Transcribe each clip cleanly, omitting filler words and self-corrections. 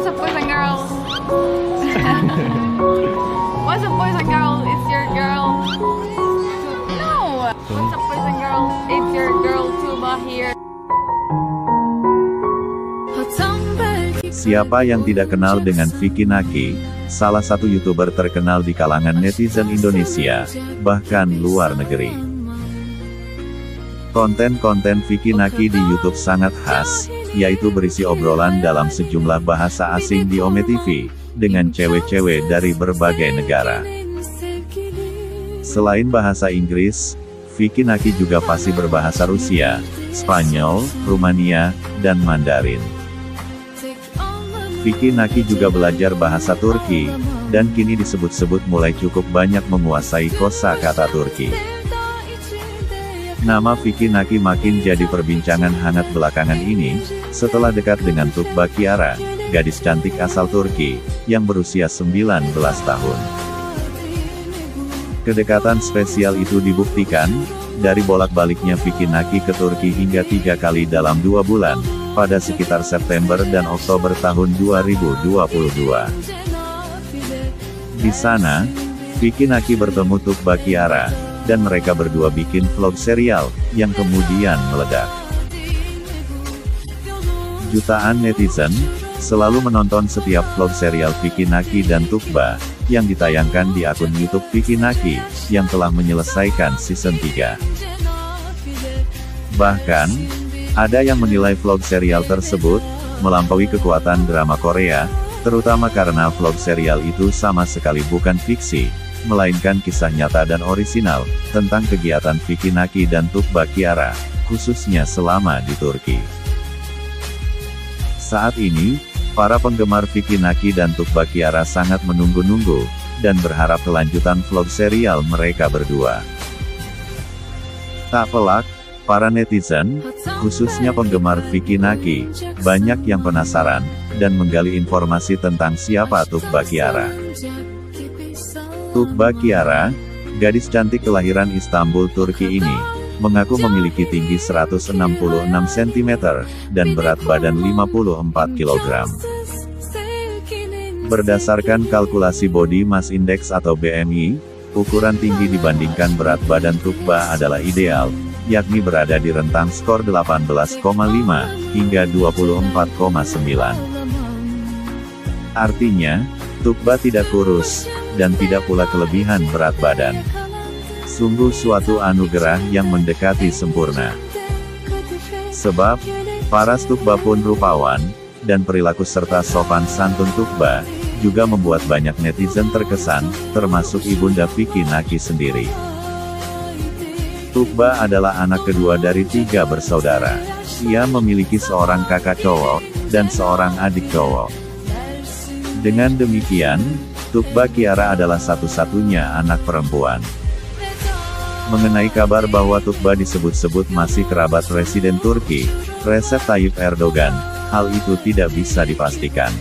up, boys and girls? What's up, boys and girls? It's your girl. No. What's up, boys and girls? It's your girl Tuba here. Siapa yang tidak kenal dengan Vicky Naki, salah satu YouTuber terkenal di kalangan netizen Indonesia, bahkan luar negeri. Konten-konten Vicky Naki di YouTube sangat khas, yaitu berisi obrolan dalam sejumlah bahasa asing di Ome TV, dengan cewek-cewek dari berbagai negara. Selain bahasa Inggris, Vicky Naki juga fasih berbahasa Rusia, Spanyol, Rumania, dan Mandarin. Vicky Naki juga belajar bahasa Turki, dan kini disebut-sebut mulai cukup banyak menguasai kosakata Turki. Nama Vicky Naki makin jadi perbincangan hangat belakangan ini, setelah dekat dengan Tuğba Kiara, gadis cantik asal Turki, yang berusia 19 tahun. Kedekatan spesial itu dibuktikan, dari bolak-baliknya Vicky Naki ke Turki hingga 3 kali dalam 2 bulan, pada sekitar September dan Oktober tahun 2022. Di sana, Vicky Naki bertemu Tuğba Kiara, dan mereka berdua bikin vlog serial, yang kemudian meledak. Jutaan netizen selalu menonton setiap vlog serial Vicky Naki dan Tuğba, yang ditayangkan di akun YouTube Vicky Naki, yang telah menyelesaikan season 3. Bahkan, ada yang menilai vlog serial tersebut melampaui kekuatan drama Korea, terutama karena vlog serial itu sama sekali bukan fiksi, melainkan kisah nyata dan orisinal, tentang kegiatan Vicky Naki dan Tuğba Kiara, khususnya selama di Turki. Saat ini, para penggemar Vicky Naki dan Tuğba Kiara sangat menunggu-nunggu, dan berharap kelanjutan vlog serial mereka berdua. Tak pelak, para netizen, khususnya penggemar Vicky Naki, banyak yang penasaran, dan menggali informasi tentang siapa Tuğba Kiara. Tuğba Kiara, gadis cantik kelahiran Istanbul, Turki ini, mengaku memiliki tinggi 166 cm, dan berat badan 54 kg. Berdasarkan kalkulasi Body Mass Index atau BMI, ukuran tinggi dibandingkan berat badan Tuğba adalah ideal, yakni berada di rentang skor 18,5 hingga 24,9. Artinya, Tuğba tidak kurus, dan tidak pula kelebihan berat badan. Sungguh suatu anugerah yang mendekati sempurna. Sebab, paras Tuğba pun rupawan, dan perilaku serta sopan santun Tuğba, juga membuat banyak netizen terkesan, termasuk ibunda Vicky Naki sendiri. Tuğba adalah anak kedua dari 3 bersaudara. Ia memiliki seorang kakak cowok, dan seorang adik cowok. Dengan demikian, Tuğba Kiara adalah satu-satunya anak perempuan. Mengenai kabar bahwa Tuğba disebut-sebut masih kerabat Presiden Turki, Recep Tayyip Erdogan, hal itu tidak bisa dipastikan.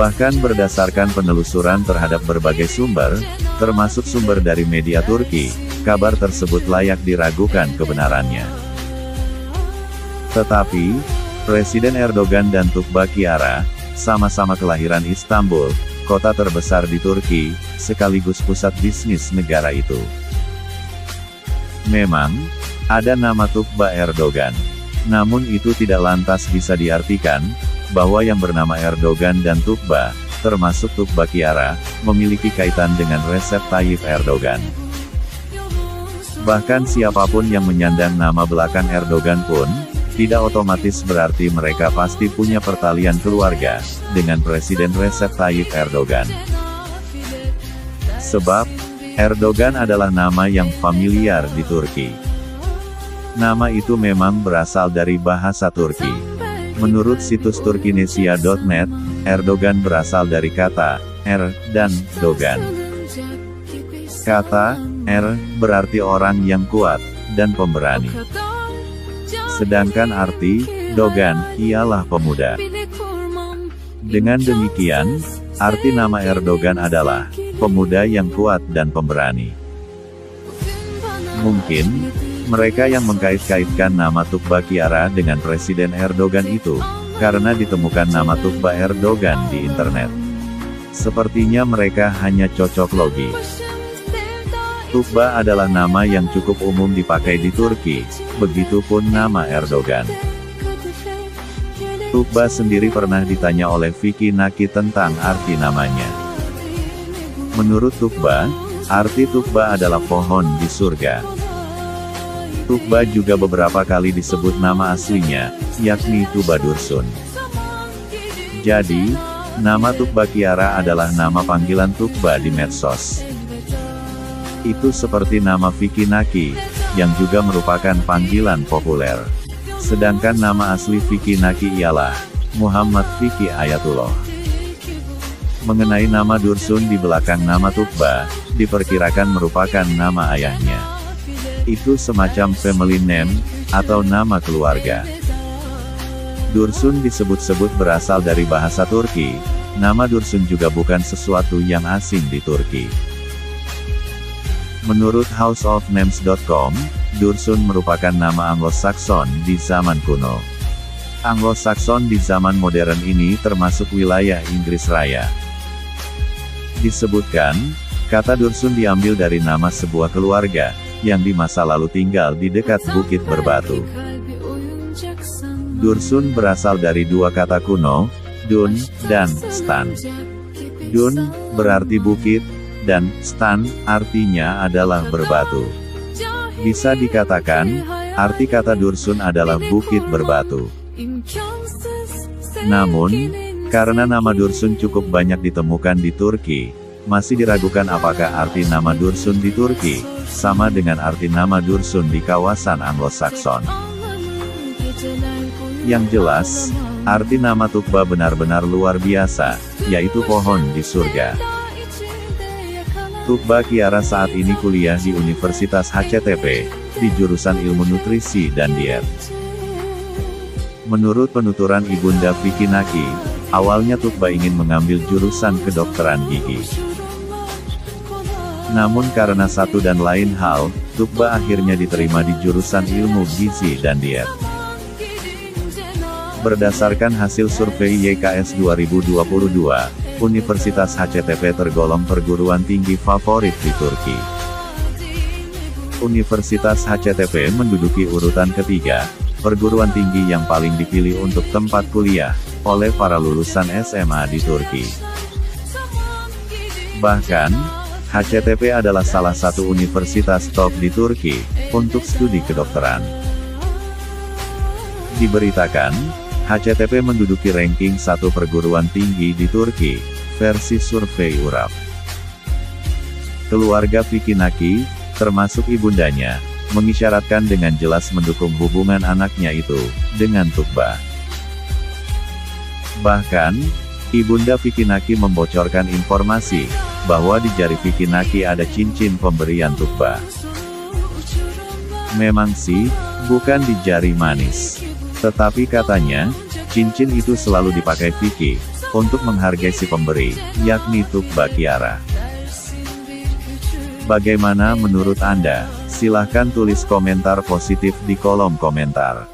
Bahkan berdasarkan penelusuran terhadap berbagai sumber, termasuk sumber dari media Turki, kabar tersebut layak diragukan kebenarannya. Tetapi, Presiden Erdogan dan Tuğba Kiara, sama-sama kelahiran Istanbul, kota terbesar di Turki, sekaligus pusat bisnis negara itu. Memang, ada nama Tuğba Erdogan. Namun itu tidak lantas bisa diartikan, bahwa yang bernama Erdogan dan Tuğba, termasuk Tuğba Kiara, memiliki kaitan dengan Recep Tayyip Erdogan. Bahkan siapapun yang menyandang nama belakang Erdogan pun, tidak otomatis berarti mereka pasti punya pertalian keluarga, dengan Presiden Recep Tayyip Erdogan. Sebab, Erdogan adalah nama yang familiar di Turki. Nama itu memang berasal dari bahasa Turki. Menurut situs turkinesia.net, Erdogan berasal dari kata er dan dogan. Kata er berarti orang yang kuat dan pemberani. Sedangkan arti dogan ialah pemuda. Dengan demikian, arti nama Erdogan adalah pemuda yang kuat dan pemberani. Mungkin mereka yang mengkait-kaitkan nama Tuğba Kiara dengan Presiden Erdogan itu, karena ditemukan nama Tuğba Erdogan di internet. Sepertinya mereka hanya cocok logi. Tuğba adalah nama yang cukup umum dipakai di Turki, begitupun nama Erdogan. Tuğba sendiri pernah ditanya oleh Vicky Naki tentang arti namanya. Menurut Tuğba, arti Tuğba adalah pohon di surga. Tuğba juga beberapa kali disebut nama aslinya, yakni Tuğba Dursun. Jadi, nama Tuğba Kiara adalah nama panggilan Tuğba di medsos. Itu seperti nama Vicky Naki, yang juga merupakan panggilan populer. Sedangkan nama asli Vicky Naki ialah Muhammad Vicky Ayatullah. Mengenai nama Dursun di belakang nama Tuğba, diperkirakan merupakan nama ayahnya. Itu semacam family name, atau nama keluarga. Dursun disebut-sebut berasal dari bahasa Turki. Nama Dursun juga bukan sesuatu yang asing di Turki. Menurut houseofnames.com, Dursun merupakan nama Anglo-Saxon di zaman kuno. Anglo-Saxon di zaman modern ini termasuk wilayah Inggris Raya. Disebutkan, kata Dursun diambil dari nama sebuah keluarga, yang di masa lalu tinggal di dekat Bukit Berbatu. Dursun berasal dari dua kata kuno, dun, dan stan. Dun, berarti bukit, dan stan, artinya adalah berbatu. Bisa dikatakan, arti kata Dursun adalah Bukit Berbatu. Namun, karena nama Dursun cukup banyak ditemukan di Turki, masih diragukan apakah arti nama Dursun di Turki sama dengan arti nama Dursun di kawasan Anglo-Saxon. Yang jelas, arti nama Tuğba benar-benar luar biasa, yaitu pohon di surga. Tuğba Kiara saat ini kuliah di Universitas HCTP, di jurusan Ilmu Nutrisi dan Diet. Menurut penuturan Ibunda Vicky Naki, awalnya Tuğba ingin mengambil jurusan kedokteran gigi. Namun karena satu dan lain hal, Tuğba akhirnya diterima di jurusan Ilmu Gizi dan Diet. Berdasarkan hasil survei YKS 2022, Universitas HCTP tergolong perguruan tinggi favorit di Turki. Universitas HCTP menduduki urutan ketiga, perguruan tinggi yang paling dipilih untuk tempat kuliah, oleh para lulusan SMA di Turki. Bahkan, HCTP adalah salah satu universitas top di Turki, untuk studi kedokteran. Diberitakan, HCTP menduduki ranking 1 perguruan tinggi di Turki, versi survei Urap. Keluarga Vicky Naki, termasuk ibundanya, mengisyaratkan dengan jelas mendukung hubungan anaknya itu, dengan Tuğba. Bahkan, Ibunda Vicky Naki membocorkan informasi, bahwa di jari Vicky Naki ada cincin pemberian Tuğba. Memang sih, bukan di jari manis. Tetapi katanya, cincin itu selalu dipakai Vicky, untuk menghargai si pemberi, yakni Tuğba Kiara. Bagaimana menurut Anda? Silahkan tulis komentar positif di kolom komentar.